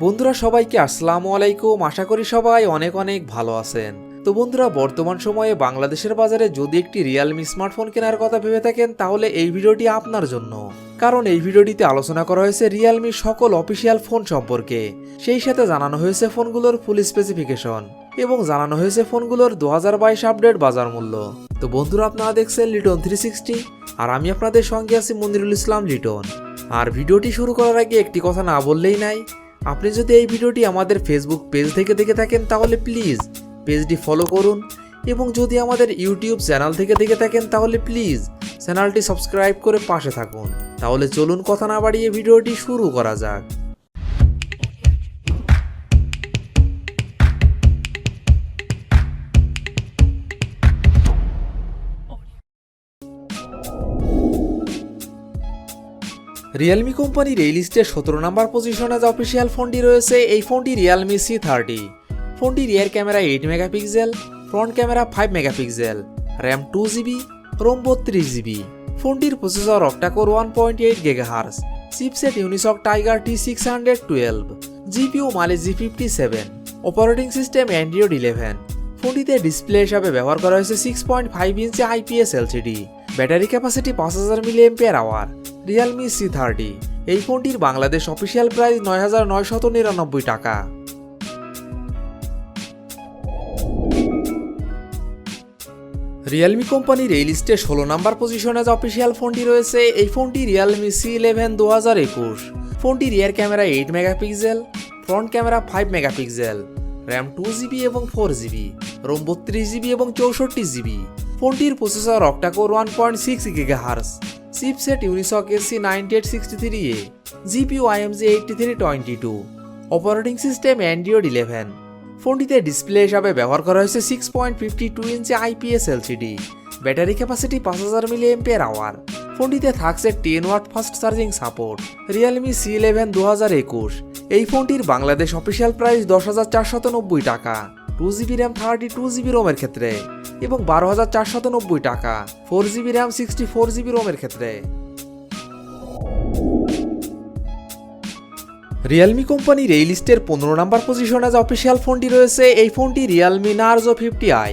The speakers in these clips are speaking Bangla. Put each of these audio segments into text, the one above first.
বন্ধুরা সবাইকে আসসালামু আলাইকুম। আশা করি সবাই অনেক অনেক ভালো আছেন। তো বন্ধুরা, বর্তমান সময়ে বাংলাদেশের বাজারে যদি একটি রিয়েলমি স্মার্টফোন কেনার কথা ভেবে থাকেন তাহলে এই ভিডিওটি আপনার জন্য। কারণ এই ভিডিওটিতে আলোচনা করা হয়েছে রিয়েলমির সকল অফিসিয়াল ফোন সম্পর্কে, সেই সাথে জানানো হয়েছে ফোনগুলোর ফুল স্পেসিফিকেশন এবং জানানো হয়েছে ফোনগুলোর 2022 আপডেট বাজার মূল্য। তো বন্ধুরা, আপনারা দেখছেন লিটন 360 আর আমি আপনাদের সঙ্গে আছি মনিরুল ইসলাম লিটন। আর ভিডিওটি শুরু করার আগে একটি কথা না বললেই নাই, আপনি যদি এই ভিডিওটি আমাদের ফেসবুক পেজ থেকে দেখে থাকেন তাহলে প্লিজ পেজটি ফলো করুন, এবং যদি আমাদের ইউটিউব চ্যানেল থেকে দেখে থাকেন তাহলে প্লিজ চ্যানেলটি সাবস্ক্রাইব করে পাশে থাকুন। তাহলে চলুন কথা না বাড়িয়ে ভিডিওটি শুরু করা যাক। রিয়েলমি কোম্পানির এই লিস্টে 17 নম্বর পজিশনে যে অফিসিয়াল ফোনটি রয়েছে, এই ফোনটি রিয়েলমি C30। ফোনটি rear camera 8 megapixel, front camera 5 megapixel, RAM 2GB, ROM 32GB। ফোনটির processor octa core 1.8 GHz, chipset Unisoc Tiger T612, GPU Mali G57, operating system Android 11। ফোনটিতে ডিসপ্লে হিসাবে ব্যবহার করা হয়েছে 6.5 inch IPS LCD, battery capacity 5000 mAh। Realme C30 এই ফোনটির বাংলাদেশ অফিসিয়াল প্রাইস 9999 টাকা। রিয়েলমি কোম্পানির এই লিস্টে 16 নম্বর পজিশনে যে অফিসিয়াল ফোনটি রয়েছে, এই ফোনটি রিয়েলমি C11 2021। ফোনটি rear camera 8 megapixel, front camera 5 megapixel, RAM 2GB এবং 4GB, রোম 32GB এবং 64GB। ফোনটির processor octa core 1.6 GHz, chipset Unisoc SC9863A, GPU AMD 8322, operating system Android 11। ফোনটিতে ডিসপ্লে হিসাবে ব্যবহার করা হয়েছে 6.52 inch IPS LCD, battery capacity 5000 mAh। ফোনটিতে থাকছে 10 watt fast charging support. Realme C11 2021 এই ফোনটির বাংলাদেশ অফিসিয়াল প্রাইস 10,490 টাকা 2GB র্যাম 32GB রোমের ক্ষেত্রে, এবং 12,490 টাকা 4GB র্যাম 64GB রোমের ক্ষেত্রে। রিয়েলমি কোম্পানির এই লিস্টের 15 নম্বর পজিশনে যে অফিসিয়াল ফোনটি রয়েছে, এই ফোনটি রিয়েলমি নার্জো 50i।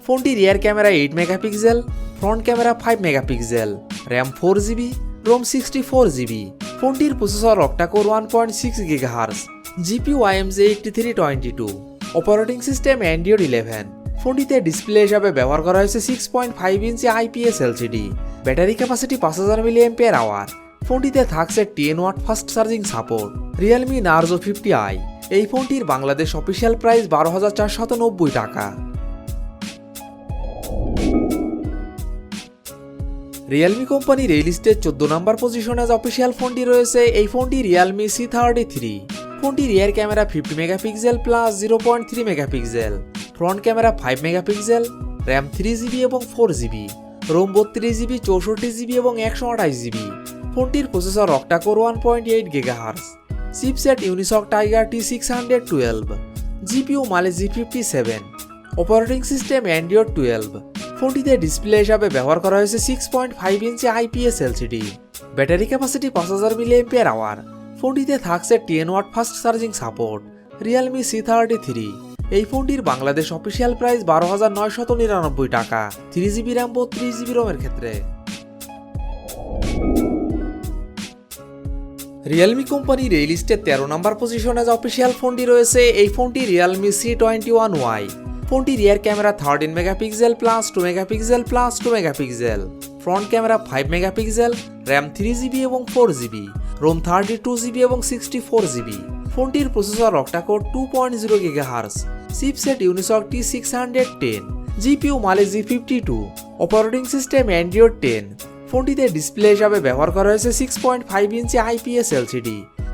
ফোনটি rear camera 8 megapixel, front camera 5 megapixel, RAM 4GB, ROM 64GB। ফোনটির processor octa core 1.6 GHz, GPU AMD 8322, operating system Android 11। ফোনটিতে ডিসপ্লে হিসাবে ব্যবহার করা হয়েছে 6.5 inch IPS LCD, battery capacity 5000 mAh। ফোনটিতে থাকছে 10 watt fast charging support. Realme Narzo 50i এই ফোনটির বাংলাদেশ অফিসিয়াল প্রাইস 12,490 টাকা। রিয়েলমি কোম্পানির এই লিস্টের 14 নম্বর পজিশনে যে অফিসিয়াল ফোনটি রয়েছে, এই ফোনটি রিয়েলমি C33। ফোনটি rear camera 50 megapixel plus 0.3 megapixel, front camera 5 megapixel, RAM 3GB এবং 4GB, রোম 32GB, 64GB এবং 128GB। ফোনটির processor octa core 1.8 GHz, chipset Unisoc Tiger T612, GPU Mali G57, operating system Android 12। ফোনটিতে ডিসপ্লে হিসাবে ব্যবহার করা হয়েছে 6.5 inch IPS LCD, battery capacity 5000 mAh। ফোনটিতে থাকছে 10 watt fast charging support. Realme C33 এই ফোনটির বাংলাদেশ অফিসিয়াল প্রাইস 12,999 টাকা 3GB র্যাম 32GB রোমের ক্ষেত্রে। রিয়েলমি কোম্পানির এই লিস্টে 13 নম্বর পজিশনে যে অফিসিয়াল ফোনটি রয়েছে, এই ফোনটি রিয়েলমি C21y। ফোনটি rear camera 13 megapixel plus 2 megapixel plus 2 megapixel, front camera 5 megapixel, RAM 3GB এবং 4GB, রোম 32GB এবং 64GB। ফোনটির processor octa core 2.0 GHz, chipset Unisoc T610, GPU Mali G52, operating system Android 10। ফোনটিতে ডিসপ্লে হিসাবে ব্যবহার করা হয়েছে 6.5 inch IPS LCD,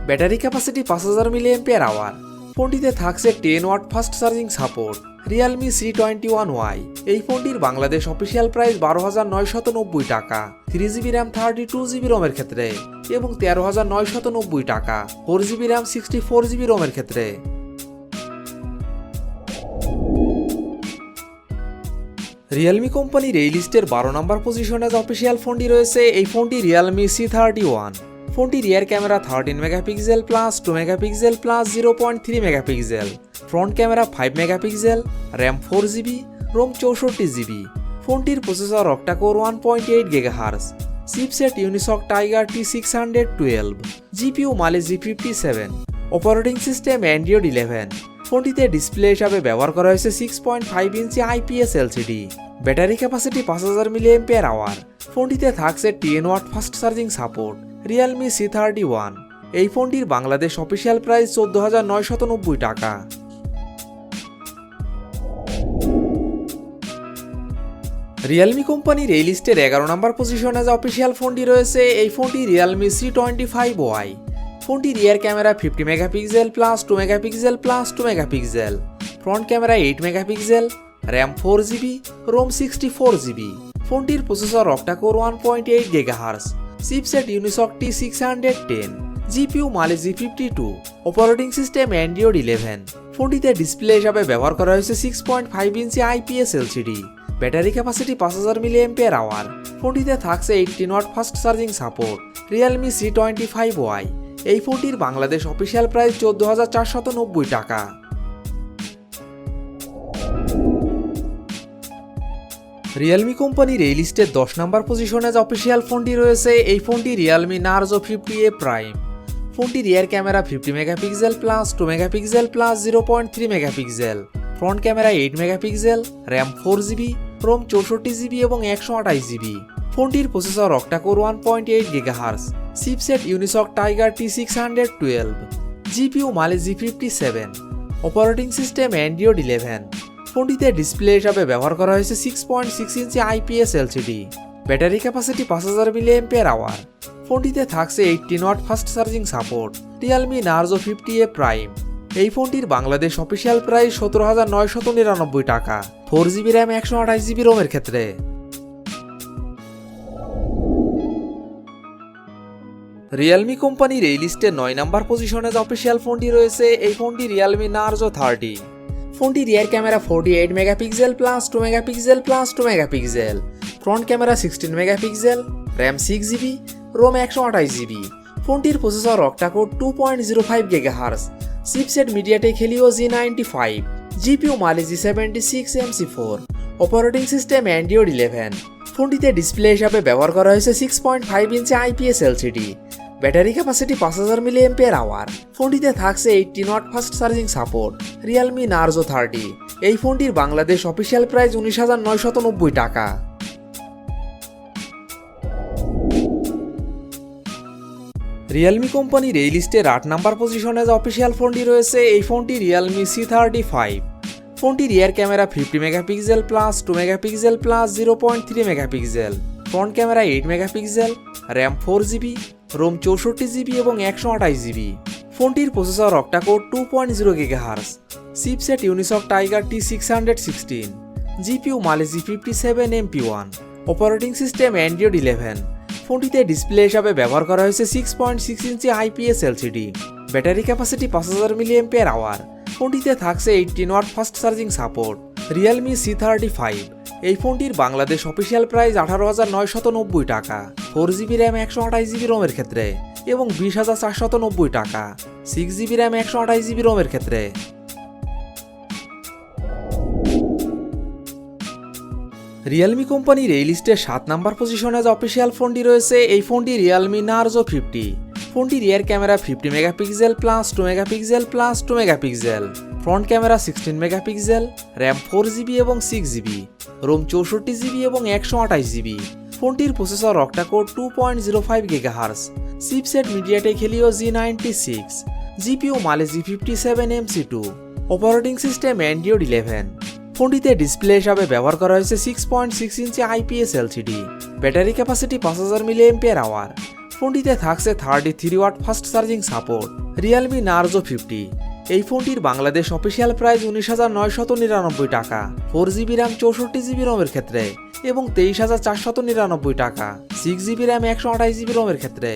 battery capacity 5000 mAh। ফোনটিতে থাকছে 10 watt fast charging support. Realme C21y এই ফোনটির বাংলাদেশ অফিসিয়াল প্রাইস 12,990 টাকা 3GB র্যাম 32GB রোমের ক্ষেত্রে, এবং 13,990 টাকা 4GB র্যাম 64GB রোমের ক্ষেত্রে। রিয়েলমি কোম্পানির এই লিস্টের 12 নম্বর পজিশনে যে অফিসিয়াল ফোনটি রয়েছে, এই ফোনটি রিয়েলমি C31। ফোনটি rear camera 13 megapixel plus 2 megapixel plus 0.3 megapixel, front camera 5 megapixel, RAM 4GB, ROM 64GB। ফোনটির processor octa core 1.8 GHz, chipset Unisoc Tiger T612, GPU Mali G57, operating system Android 11। ফোনটিতে ডিসপ্লে হিসাবে ব্যবহার করা হয়েছে 6.5 inch IPS LCD, battery capacity 5000 mAh। ফোনটিতে থাকছে 10 watt fast charging support. Realme C31। এই ফোনটির বাংলাদেশ অফিসিয়াল প্রাইস 14,990 টাকা। Realme কোম্পানির এই লিস্টের 11 নম্বর পজিশনে যে অফিসিয়াল ফোনটি রয়েছে এই ফোনটি Realme C25Y। ফোনটি rear camera 50 megapixel plus 2 megapixel plus 2 megapixel, front camera 8 megapixel, RAM 4GB, ROM 64GB। ফোনটির processor octa core 1.8 GHz, chipset Unisoc T610, GPU Mali G52, operating system Android 11। ফোনটিতে ডিসপ্লে হিসাবে ব্যবহার করা হয়েছে 6.5 inch IPS LCD, battery capacity 5000 mAh। ফোনটিতে থাকছে 18 watt fast charging support. Realme C25Y। এই ফোনটির বাংলাদেশ অফিসিয়াল প্রাইস 14,490 টাকা। Realme কোম্পানির এই লিস্টের 10 নম্বর পজিশনে যে অফিসিয়াল ফোনটি রয়েছে এই ফোনটি Realme narzo 50A Prime। ফোনটি rear camera 50 megapixel plus 2 megapixel plus 0.3 megapixel, front camera 8 megapixel, RAM 4GB, ROM 64GB এবং 128GB। ফোনটির processor octa core 1.8 GHz, chipset Unisoc Tiger T612, GPU Mali G57, operating system Android 11। ফোনটিতে ডিসপ্লে হিসাবে ব্যবহার করা হয়েছে 6.6 ইঞ্চি IPS LCD, battery capacity 5000 mAh। ফোনটিতে থাকছে 18 watt fast charging support. Realme narzo 50A Prime। এই ফোনটির বাংলাদেশ অফিসিয়াল প্রাইস 17,999 টাকা, 4GB র্যাম 128GB রোমের ক্ষেত্রে। Realme কোম্পানির এই লিস্টে 9 নম্বর পজিশনে যে অফিসিয়াল ফোনটি রয়েছে এই ফোনটি Realme narzo 30। ফোনটি rear camera 48 megapixel plus 2 megapixel plus 2 megapixel, front camera 16 megapixel, RAM 6GB, ROM 128GB। ফোনটির processor octa core 2.05 GHz, chipset MediaTek Helio G95, GPU Mali G76 MC4, operating system Android 11। ফোনটিতে ডিসপ্লে হিসাবে ব্যবহার করা হয়েছে 6.5 inch IPS LCD, battery capacity 5000 mAh। ফোনটিতে থাকছে 18 watt fast charging support. Realme narzo 30। এই ফোনটির বাংলাদেশ অফিসিয়াল প্রাইস 19,990 টাকা। Realme কোম্পানির এই লিস্টের 8 নম্বর পজিশনে যে অফিসিয়াল ফোনটি রয়েছে এই ফোনটি Realme C35। ফোনটি rear camera 50 megapixel plus 2 megapixel plus 0.3 megapixel, front camera 8 megapixel, RAM 4GB, ROM 64GB এবং 128GB। ফোনটির processor octa core 2.0 GHz, chipset Unisoc Tiger T616, GPU Mali G57 MP1, operating system Android 11। ফোনটিতে ডিসপ্লে হিসাবে ব্যবহার করা হয়েছে 6.6 ইঞ্চি IPS LCD, battery capacity 5000 mAh। ফোনটিতে থাকছে 18 watt fast charging support. Realme C35। এই ফোনটির বাংলাদেশ অফিসিয়াল প্রাইস 18,990 টাকা, 4GB র্যাম 128GB রোমের ক্ষেত্রে এবং 20,490 টাকা, 6GB র্যাম 128GB রোমের ক্ষেত্রে। Realme কোম্পানির এই লিস্টে 7 নম্বর পজিশনে যে অফিসিয়াল ফোনটি রয়েছে এই ফোনটি Realme narzo 50। ফোনটি rear camera 50 megapixel plus 2 megapixel plus 2 megapixel, front camera 16 megapixel, RAM 4GB এবং 6GB, রোম 64GB এবং 128GB। ফোনটির processor octa core 2.05 GHz, chipset MediaTek Helio G96, GPU Mali G57 MC2, operating system Android 11। ফোনটিতে ডিসপ্লে হিসাবে ব্যবহার করা হয়েছে 6.6 ইঞ্চি IPS LCD, battery capacity 5000 mAh। ফোনটিতে থাকছে 33 watt fast charging support. Realme narzo 50। এই ফোনটির বাংলাদেশ অফিসিয়াল প্রাইস 19,999 টাকা, 4GB র্যাম 64GB রোমের ক্ষেত্রে এবং 23,499 টাকা, 6GB র্যাম 128GB রোমের ক্ষেত্রে।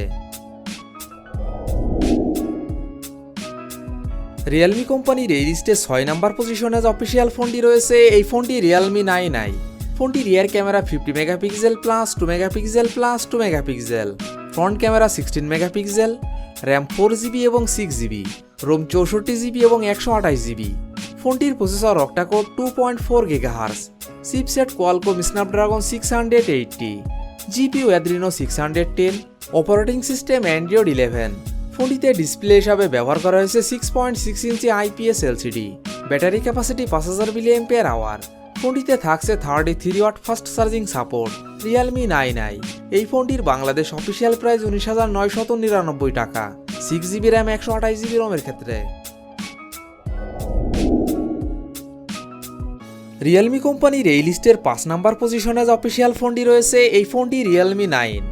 Realme কোম্পানির এই লিস্টে 6 নম্বর পজিশনে যে অফিসিয়াল ফোনটি রয়েছে এই ফোনটি Realme 9i। ফোনটি rear camera 50 megapixel plus 2 megapixel plus 2 megapixel, front camera 16 megapixel, RAM 4GB এবং 6GB, রোম 64GB এবং 128GB। ফোনটির processor octa core 2.4 GHz, chipset Qualcomm Snapdragon 680, GPU Adreno 610, operating system Android 11। ফোনটিতে ডিসপ্লে হিসাবে ব্যবহার করা হয়েছে 6.6 ইঞ্চি IPS LCD, battery capacity 5000 mAh। ফোনটিতে থাকছে 33 watt fast charging support. Realme 9i। এই ফোনটির বাংলাদেশ অফিসিয়াল প্রাইস 19,999 টাকা, 6GB র্যাম 128GB রোমের ক্ষেত্রে। Realme কোম্পানির এই লিস্টের 5 নাম্বার পজিশনে যে অফিসিয়াল ফোনটি রয়েছে এই ফোনটি Realme 9।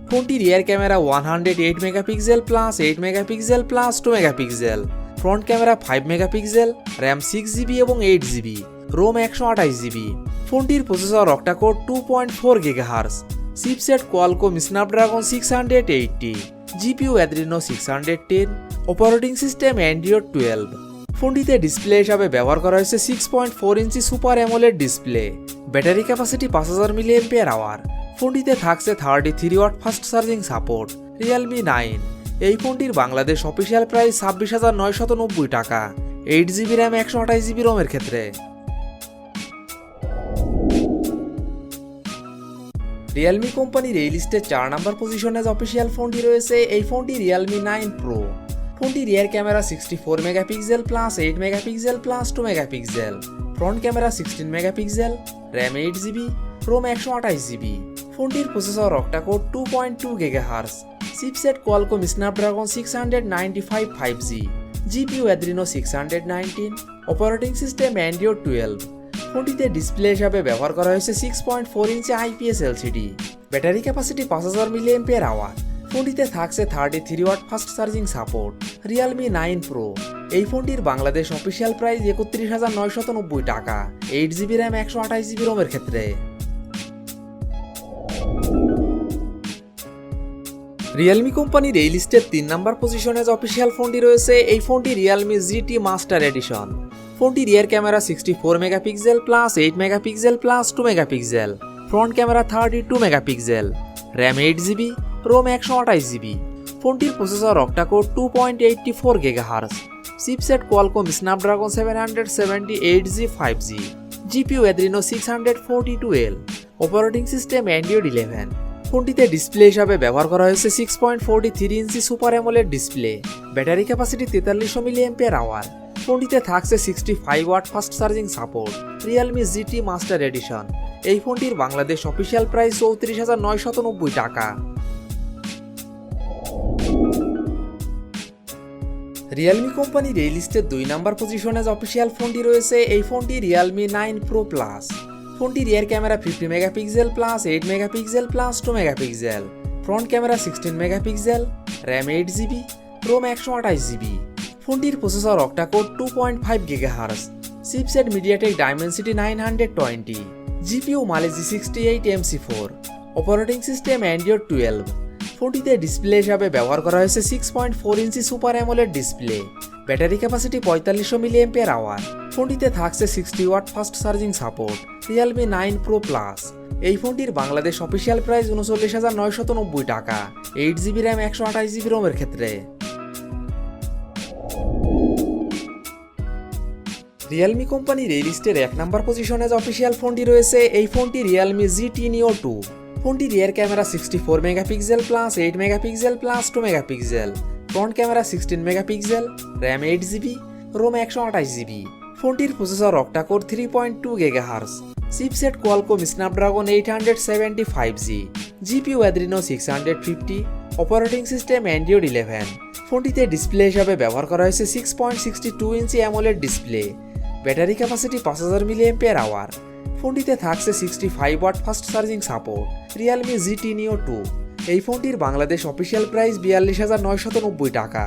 ফোনটির rear camera 108 megapixel plus 8 megapixel plus 2 megapixel, front camera 5 megapixel, RAM 6GB এবং 8GB, রোম 128GB। ফোনটির processor octa core 2.4 GHz, chipset Qualcomm Snapdragon 680, GPU Adreno 610, operating system Android 12। ফোনটিতে ডিসপ্লে হিসাবে ব্যবহার করা হয়েছে 6.4 inch super AMOLED display, battery capacity 5000 mAh। ফোনটিতে থাকছে 33 watt fast charging support. Realme 9। এই ফোনটির বাংলাদেশ অফিসিয়াল প্রাইস 26,990 টাকা, 8GB র্যাম 128GB রোমের ক্ষেত্রে। Realme কোম্পানির এই লিস্টে 4 নাম্বার পজিশনে যে অফিসিয়াল ফোনটি রয়েছে এই ফোনটি Realme 9 Pro। ফোনটি rear camera 64 megapixel plus 8 megapixel plus 2 megapixel, front camera 16 megapixel, RAM 8GB, ROM 128GB। ফোনটির processor octa core 2.2 GHz, chipset Qualcomm Snapdragon 695 5G, GPU Adreno 619, operating system Android 12। ফোনটিতে ডিসপ্লে হিসাবে ব্যবহার করা হয়েছে 6.4 inch IPS LCD, battery capacity 5000 mAh। ফোনটিতে থাকছে 33 watt fast charging support. Realme 9 Pro। এই ফোনটির বাংলাদেশ অফিসিয়াল প্রাইস 31,990 টাকা, 8GB র্যাম 128GB রোমের ক্ষেত্রে। Realme কোম্পানির এই লিস্টের 3 নাম্বার পজিশনে যে অফিসিয়াল ফোনটি রয়েছে এই ফোনটি Realme GT মাস্টার এডিশন। ফোনটি rear camera 64 megapixel plus 8 megapixel plus 2 megapixel, front camera 32 megapixel, RAM 8GB, ROM 128GB। ফোনটির processor octa core 2.84 GHz, chipset Qualcomm Snapdragon 778G 5G, GPU Adreno 642L, operating system Android 11। ফোনটিতে ডিসপ্লে হিসাবে ব্যবহার করা হয়েছে 6.43 inch super AMOLED display, battery capacity 4300 mAh। ফোনটিতে থাকছে 65 watt fast charging support. Realme GT master edition. এই ফোনটির বাংলাদেশ অফিসিয়াল প্রাইস 34,990 টাকা। Realme কোম্পানির এই লিস্টের 2 নাম্বার পজিশনে যে অফিসিয়াল ফোনটি রয়েছে এই ফোনটি Realme 9 Pro Plus। ফোনটি rear camera 50 megapixel plus 8 megapixel plus 2 megapixel, front camera 16 megapixel, RAM 8GB, ROM 128GB। ফোনটির processor octa core 2.5 GHz, chipset MediaTek Dimensity 920, GPU Mali G68 MC4, operating system Android 12। ফোনটিতে ডিসপ্লে হিসাবে ব্যবহার করা হয়েছে 6.4 inch super AMOLED display, battery capacity 4500 mAh। ফোনটিতে থাকছে 60 watt fast charging support. Realme 9 Pro Plus। এই ফোনটির বাংলাদেশ অফিসিয়াল প্রাইস 39,990 টাকা, 8GB র্যাম 128GB রোমের ক্ষেত্রে। Realme কোম্পানির এই লিস্টের 1 নাম্বার পজিশনে যে অফিসিয়াল ফোনটি রয়েছে এই ফোনটি Realme GT Neo 2। ফোনটি rear camera 64 megapixel plus 8 megapixel plus 2 megapixel, front camera 16 megapixel, RAM 8GB, ROM 128GB। ফোনটির processor octa core 3.2 GHz, chipset Qualcomm Snapdragon 875G, GPU Adreno 650, operating system Android 11। ফোনটিতে ডিসপ্লে হিসাবে ব্যবহার করা হয়েছে 6.62 inch AMOLED display, battery capacity 5000 mAh। ফোনটিতে থাকছে 65 watt fast charging support. Realme GT Neo 2। এই ফোনটির বাংলাদেশ অফিসিয়াল প্রাইস 42,990 টাকা।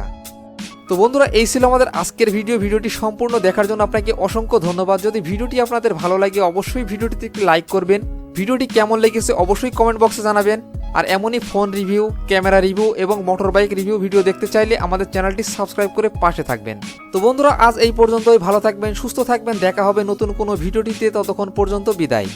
তো বন্ধুরা এই ছিল আমাদের আজকের ভিডিওটি সম্পূর্ণ দেখার জন্য আপনাকে অসংখ্য ধন্যবাদ। যদি ভিডিওটি আপনাদের ভালো লাগে অবশ্যই ভিডিওটিতে একটি লাইক করবেন। ভিডিওটি কেমন লেগেছে অবশ্যই কমেন্ট বক্সে জানাবেন। আর এমনই ফোন রিভিউ, ক্যামেরা রিভিউ এবং মোটর বাইক রিভিউ ভিডিও দেখতে চাইলে আমাদের চ্যানেলটি সাবস্ক্রাইব করে পাশে থাকবেন। তো বন্ধুরা আজ এই পর্যন্তই, ভালো থাকবেন, সুস্থ থাকবেন, দেখা হবে নতুন কোনো ভিডিওটিতে, ততক্ষণ পর্যন্ত বিদায়।